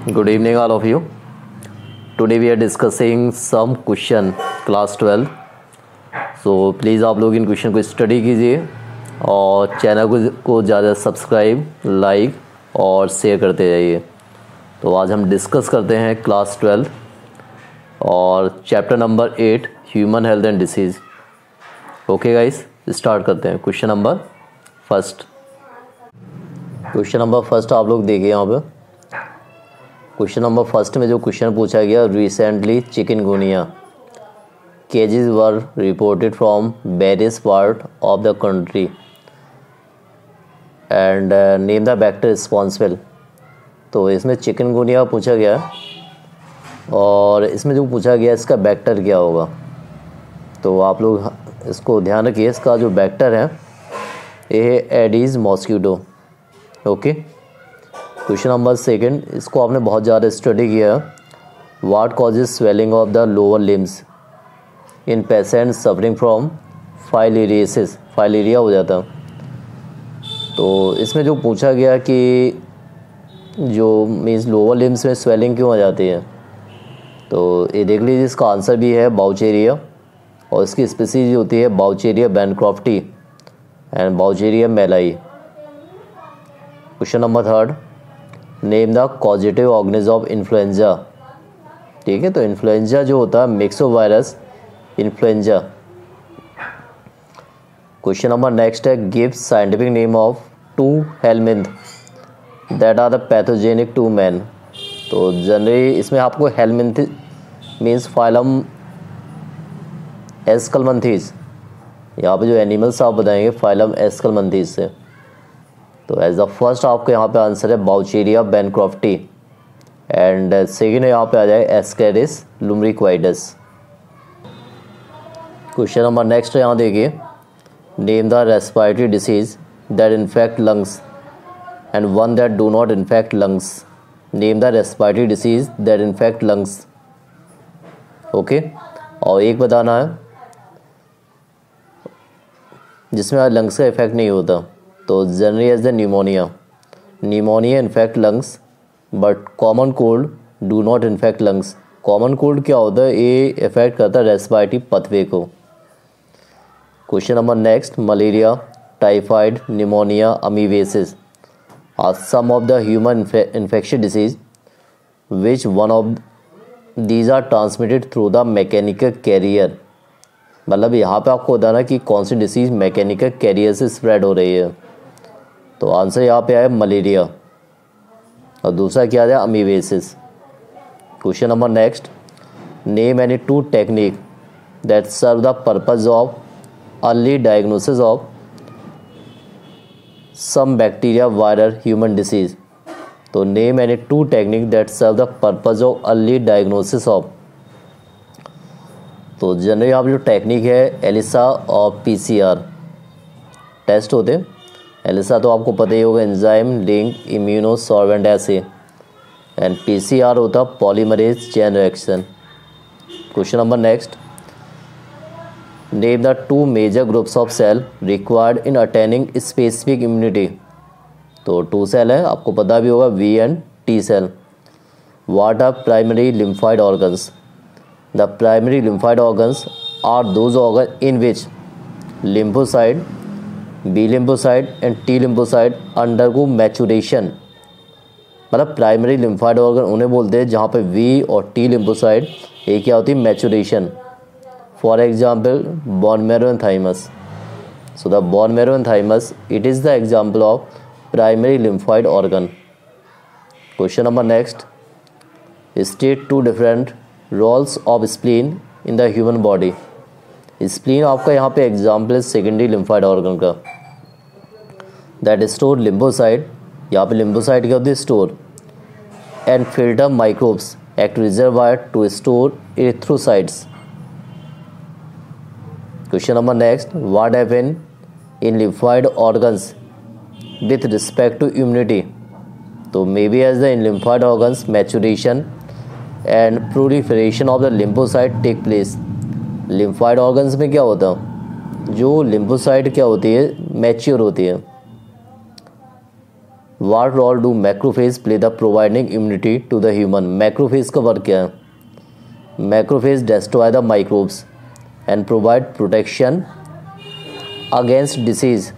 Good evening, all of you. Today we are discussing some question class 12. So please आप लोग इन question को study कीजिए और channel को ज़्यादा सब्सक्राइब, लाइक और शेयर करते जाइए। तो आज हम डिस्कस करते हैं क्लास 12 और chapter number 8 human health and disease. Okay guys, start करते हैं। क्वेश्चन नंबर फर्स्ट आप लोग देखिए यहाँ पे। क्वेश्चन नंबर फर्स्ट में जो क्वेश्चन पूछा गया, recently chikungunya cases were reported from various part of the country and name the vector responsible. तो इसमें चिकनगुनिया पूछा गया और इसमें जो पूछा गया इसका बैक्टर क्या होगा। तो आप लोग इसको ध्यान रखिए, इसका जो बैक्टर है ये है Aedes mosquito. Okay, question number second, इसको आपने बहुत ज़्यादा स्टडी किया। What causes swelling of the lower limbs in patient suffering from filariasis. Filaria हो जाता। तो इसमें जो पूछा गया कि जो मीन्स लोअर लिम्स में स्वेलिंग क्यों आ जाती है, तो ये देख लीजिए, इसका आंसर भी है बाउचेरिया और इसकी स्पीसीज होती है Wuchereria bancrofti and Wuchereria malayi. Question number third, name the causative organism of influenza. ठीक है, तो इन्फ्लुएंजा जो होता है myxovirus influenza. Question number next है, give scientific name of two helminth that are the pathogenic to man. तो generally इसमें आपको हेलमिंथ मीन्स फाइलम एस्कलमंथीज, यहाँ पे जो एनिमल्स आप बताएंगे फाइलम एस्कलमंथीज से। तो एज द फर्स्ट आपके यहाँ पे आंसर है बाउचेरिया बैनक्रॉफ्टी एंड सेकेंड यहाँ पे आ जाए एस्केरिस लुम्ब्रिक्वाइडस। क्वेश्चन नंबर नेक्स्ट यहाँ देखिए, name the respiratory disease that infect lungs and one that do not infect lungs. Name the respiratory disease that infect lungs. Okay, और एक बताना है जिसमें लंग्स का इफेक्ट नहीं होता। तो generally as the pneumonia infect lungs but common cold do not infect lungs. Common cold क्या होता है, ये इफेक्ट करता है रेस्पिरेटरी पथवे को। Question number next, malaria, typhoid, pneumonia, amoebiasis are some of the human infectious disease which one of these are transmitted through the mechanical carrier. मतलब यहाँ पे आपको बताना कि कौन सी डिसीज़ मैकेनिकल कैरियर से स्प्रेड हो रही है। तो आंसर यहाँ पे आया मलेरिया और दूसरा क्या है amoebiasis. Question number next, name any two technique that serve the purpose of early diagnosis of some bacteria viral human disease. तो name any two technique that serve the purpose of early diagnosis of. तो generally आप जो technique है Elisa और PCR test होते हैं। Elisa तो आपको पता ही होगा, enzyme link immunosorbent assay, and PCR होता polymerase chain reaction. Question number next, name the two major groups of cell required in attaining specific immunity. तो टू सेल है, आपको पता भी होगा, B and T cell. What are primary lymphoid organs. The primary lymphoid organs are those organs in which lymphocyte, B lymphocyte and T lymphocyte undergo maturation। मतलब primary lymphoid organ उन्हें बोलते हैं जहाँ पे V और T lymphocyte ये क्या होती है, maturation. For example bone marrow and thymus. So the bone marrow and thymus it is the example of primary lymphoid organ. Question number next, state two different roles of spleen in the human body. Spleen आपका यहाँ पे example है secondary lymphoid organ का, that store lymphocyte. यहाँ पे lymphocyte क्या होती है, store, and filter microbes act reservoir to store erythrocytes. Question number next, what happen in lymphoid organs with respect to immunity. तो may be as the in lymphoid organs maturation and proliferation of the lymphocyte take place. Lymphoid organs में क्या होता है, जो lymphocyte क्या होती है, mature होती है। What role do macrophage play the providing immunity to the human. Macrophage का वर्क क्या है? Macrophage destroy the microbes and provide protection against disease.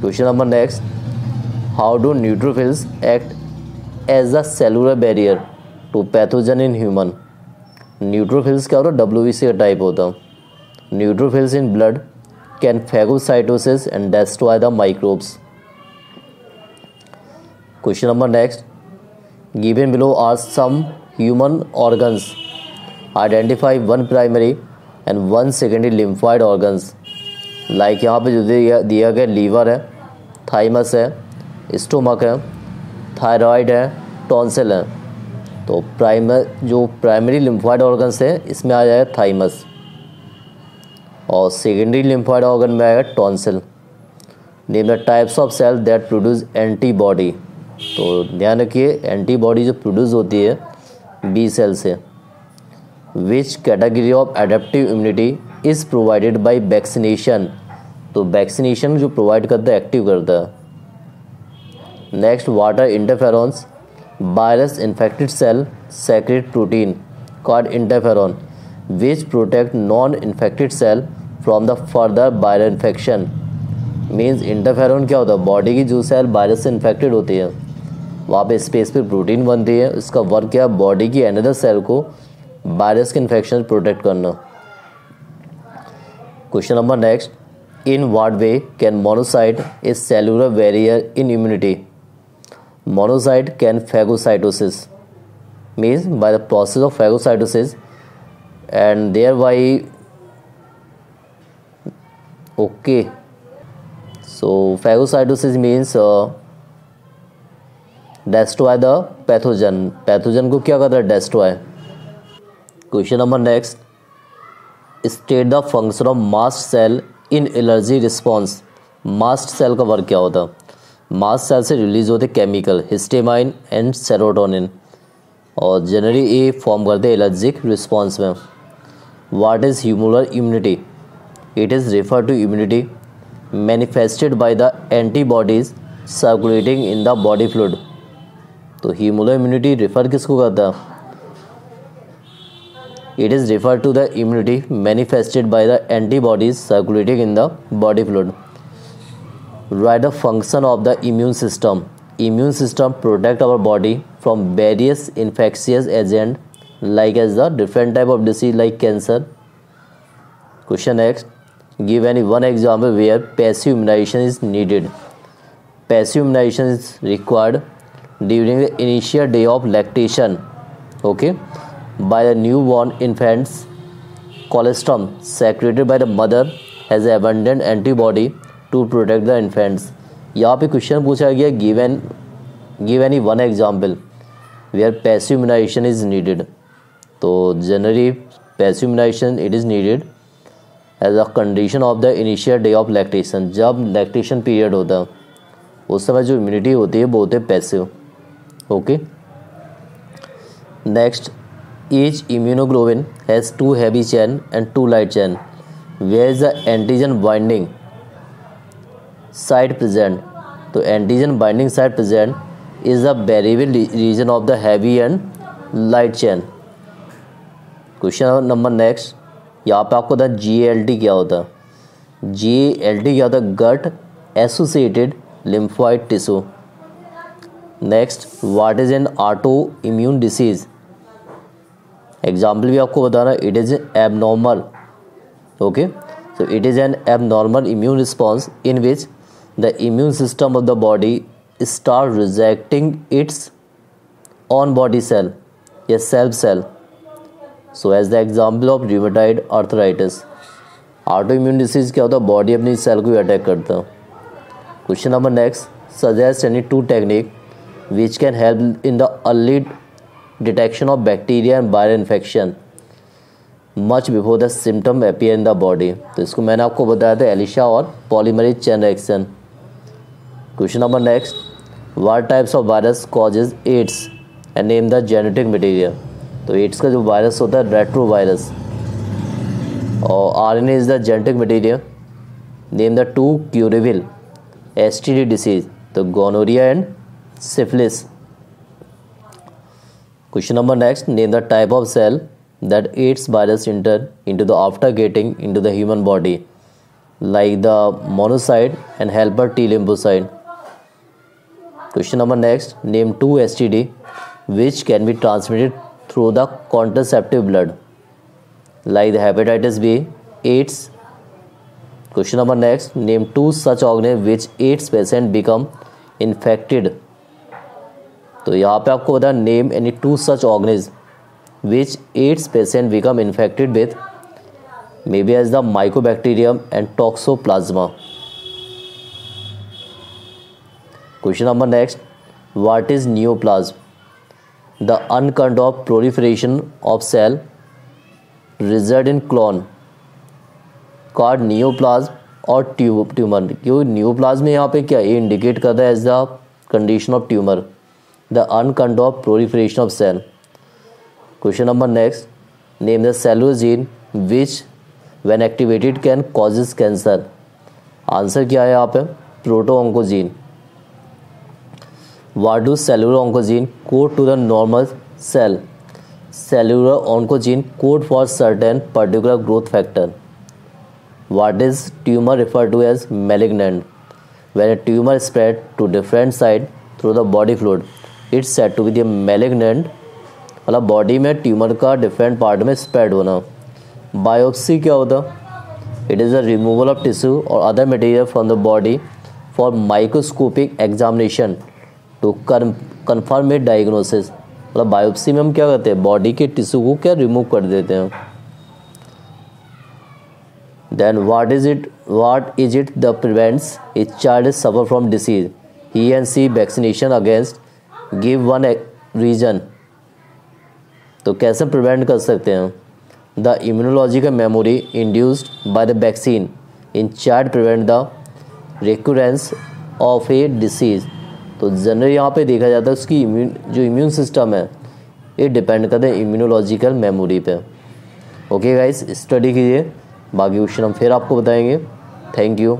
Question number next, how do neutrophils act as the cellular barrier to pathogen in human. Neutrophils क्या होता है? WBC का type होता है। Neutrophils in blood can phagocytosis and destroy the microbes. Question number next, given below are some human organs, identify one primary and one secondary lymphoid organs. Like यहाँ पे जो दिया गया लीवर है, थाइमस है, स्टोमक है, थायराइड है, tonsil है। तो जो प्राइमरी लिम्फॉइड ऑर्गन्स है इसमें आ जाएगा थाइमस और सेकेंडरी लिम्फॉइड ऑर्गन में आएगा tonsil. Name the types of cell that produce antibody. तो ध्यान रखिए एंटीबॉडी जो प्रोड्यूस होती है बी सेल से। Which category of adaptive immunity is provided by vaccination. तो वैक्सीनेशन जो प्रोवाइड करता है एक्टिव करता है। Next, what are interferons. Virus infected cell secrete protein called interferon which protect non infected cell from the further viral infection. Means interferon क्या होता है? Body की जो सेल वायरस से इन्फेक्टेड होती है वहाँ पे स्पेस पे प्रोटीन बनती है। इसका वर्क क्या है? बॉडी की अनदर सेल को वायरस के इन्फेक्शन प्रोटेक्ट करना। Question number next, in what way can monocyte is cellular barrier in immunity. Monocyte can phagocytosis means by the process of phagocytosis and thereby okay, so phagocytosis means destroy the pathogen। Pathogen को क्या करता है? destroy। Question number next, state the function of mast cell in allergy response. Mast cell का work क्या होता है? Mast cell से release होते केमिकल हिस्टामाइन एंड सेरोटोनिन और जनरली ये फॉर्म करते हैं एलर्जिक रिस्पॉन्स में। What is humoral immunity? It is refer to immunity manifested by the antibodies circulating in the body fluid. तो ह्यूमरल इम्यूनिटी रेफर किसको करता है? It is refer to the immunity manifested by the antibodies circulating in the body fluid. Write the function of the immune system. Immune system protect our body from various infectious agents like as the different type of disease like cancer. Question next, give any one example where passive immunization is needed. Passive immunization is required during the initial day of lactation, okay, by the newborn infants. Colostrum secreted by the mother has abundant antibody to protect the infants. यहाँ पे question पूछा गया give any one example where passive immunization is needed. तो generally passive immunization it is needed as a condition of the initial day of lactation. जब lactation period होता है उस समय जो इम्यूनिटी होती है वो होते हैं passive. Okay, next, each immunoglobin has 2 heavy chain and 2 light chain. Where is the antigen binding site present. तो antigen binding site present is the variable region of the heavy and light chain. Question number next, यहाँ पे आपको पता है GALT क्या होता है? GALT क्या होता है? Gut associated lymphoid tissue. Next, what is an autoimmune disease? Example भी आपको बताना, it is abnormal. Okay, so it is an abnormal immune response in which the immune system of the body start rejecting its own body cell, yes, self cell. So as the example of rheumatoid arthritis, autoimmune disease क्या होता है? Body अपनी cell को attack करता है। Question number next, suggest any 2 technique which can help in the early detection of bacteria and viral infection much before the symptom appear in the body. तो इसको मैंने आपको बताया था एलिशा और polymerase chain reaction. Question number next, what types of virus causes AIDS and name the genetic material. तो AIDS का जो वायरस होता है रेट्रो वायरस और RNA is the genetic material. Name the 2 curable STD disease. तो gonorrhoea and syphilis. Question number next, name the type of cell that AIDS virus enter into the after getting into the human body, like the monocyte and helper T lymphocyte. Question number next, name 2 STD which can be transmitted through the contraceptive blood, like the hepatitis B, AIDS. Question number next, name 2 such organisms which AIDS patient become infected. तो यहाँ पे आपको बता name any 2 such organisms which AIDS patient become infected with, maybe as the mycobacterium and toxoplasma. Question number next, what is neoplasm? The uncontrolled proliferation of cell result in clone called neoplasm और tumour. क्यों neoplasm में यहाँ पे क्या ये indicate करता है as the condition of tumour, the uncontrolled proliferation of cell. Question number next, name the cellular gene which when activated can causes cancer. Answer क्या है यहाँ पे, proto oncogene. What do cellular oncogene code to the normal cell? Cellular oncogene code for certain particular growth factor. What is tumor referred to as malignant? When a tumor spread to different side through the body fluid, it's said to be the malignant। मतलब body में tumour का different part में spread होना। Biopsy क्या होता? It is the removal of tissue और other material from the body for microscopic examination to confirm it diagnosis. मतलब biopsy में हम क्या करते हैं, बॉडी के टिश्यू को क्या रिमूव कर देते हैं। Then what is it the prevents a child suffer from disease, he and see vaccination against, give one reason. तो कैसे प्रिवेंट कर सकते हैं? The immunological memory induced by the vaccine in child prevent the recurrence of a disease. तो generally यहाँ पे देखा जाता है उसकी जो इम्यून सिस्टम है ये डिपेंड करता है इम्यूनोलॉजिकल मेमोरी पे। ओके गाइस, स्टडी कीजिए, बाकी क्वेश्चन हम फिर आपको बताएंगे। Thank you.